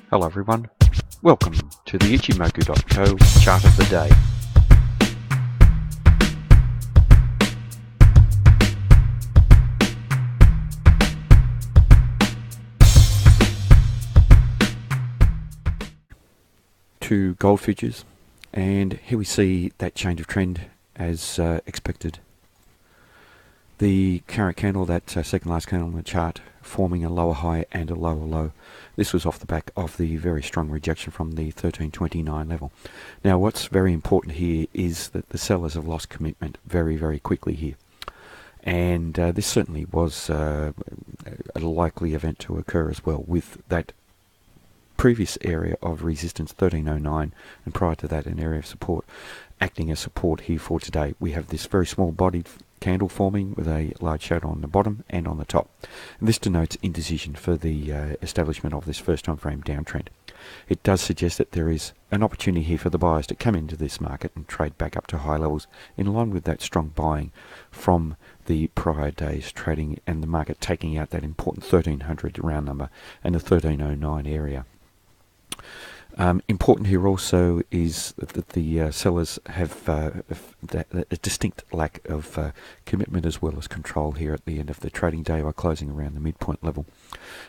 Hello everyone, welcome to the Ichimoku.co chart of the day. To gold futures, and here we see that change of trend as expected. The current candle, that second last candle on the chart, forming a lower high and a lower low. This was off the back of the very strong rejection from the 1329 level. Now what's very important here is that the sellers have lost commitment very quickly here. And this certainly was a likely event to occur as well, with that previous area of resistance 1309 and prior to that an area of support acting as support here for today. We have this very small bodied candle forming with a large shadow on the bottom and on the top. And this denotes indecision for the establishment of this first time frame downtrend. It does suggest that there is an opportunity here for the buyers to come into this market and trade back up to high levels in line with that strong buying from the prior day's trading and the market taking out that important 1300 round number and the 1309 area. Important here also is that the sellers have a distinct lack of commitment as well as control here at the end of the trading day by closing around the midpoint level,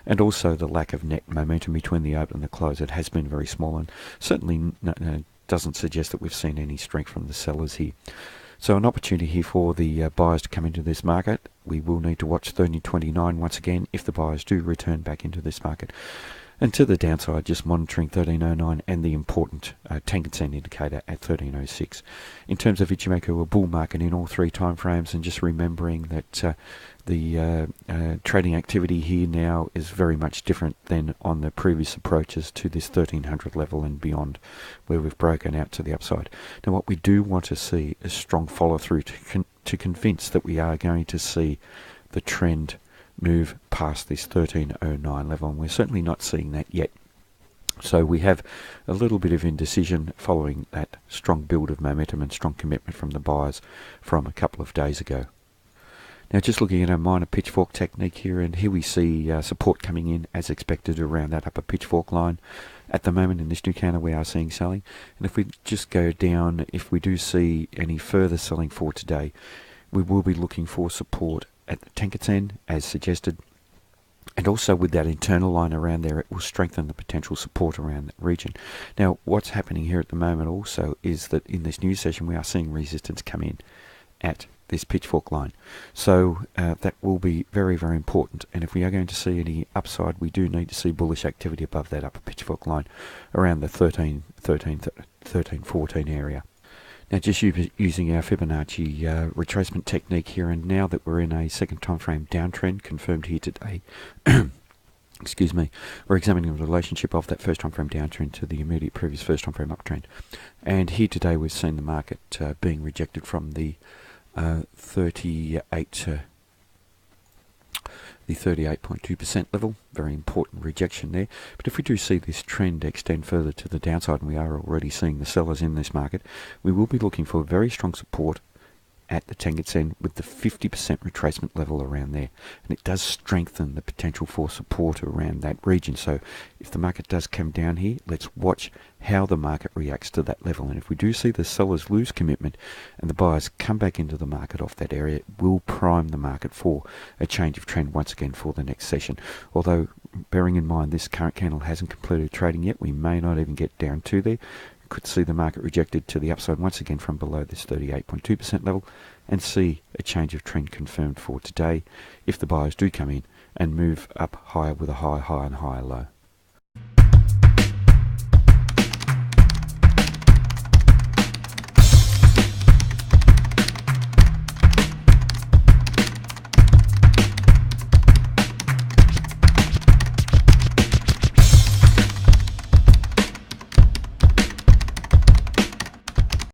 and also the lack of net momentum between the open and the close. It has been very small and certainly doesn't suggest that we've seen any strength from the sellers here. So an opportunity here for the buyers to come into this market. We will need to watch 1329 once again if the buyers do return back into this market. And to the downside, just monitoring 1309 and the important Tenkan-sen indicator at 1306. In terms of Ichimoku, a bull market in all three time frames, and just remembering that the trading activity here now is very much different than on the previous approaches to this 1300 level and beyond, where we've broken out to the upside. Now what we do want to see is strong follow through to convince that we are going to see the trend move past this 1309 level, and we're certainly not seeing that yet. So we have a little bit of indecision following that strong build of momentum and strong commitment from the buyers from a couple of days ago. Now just looking at a minor pitchfork technique here, and here we see support coming in as expected around that upper pitchfork line. At the moment in this new candle we are seeing selling, and if we just go down, if we do see any further selling for today, we will be looking for support at the Tenkan-sen as suggested, and also with that internal line around there, it will strengthen the potential support around that region. Now what's happening here at the moment also is that in this new session we are seeing resistance come in at this pitchfork line, so that will be very important, and if we are going to see any upside we do need to see bullish activity above that upper pitchfork line around the 1314 area. Now just using our Fibonacci retracement technique here, and now that we're in a second time frame downtrend confirmed here today, excuse me, we're examining the relationship of that first time frame downtrend to the immediate previous first time frame uptrend. And here today we've seen the market being rejected from the 38.2% level, very important rejection there. But if we do see this trend extend further to the downside, and we are already seeing the sellers in this market, we will be looking for very strong support at the Tenkan-sen with the 50% retracement level around there, and it does strengthen the potential for support around that region. So if the market does come down here, let's watch how the market reacts to that level, and if we do see the sellers lose commitment and the buyers come back into the market off that area, it will prime the market for a change of trend once again for the next session. Although bearing in mind this current candle hasn't completed trading yet, we may not even get down to there. Could see the market rejected to the upside once again from below this 38.2% level, and see a change of trend confirmed for today if the buyers do come in and move up higher with a higher high and higher low.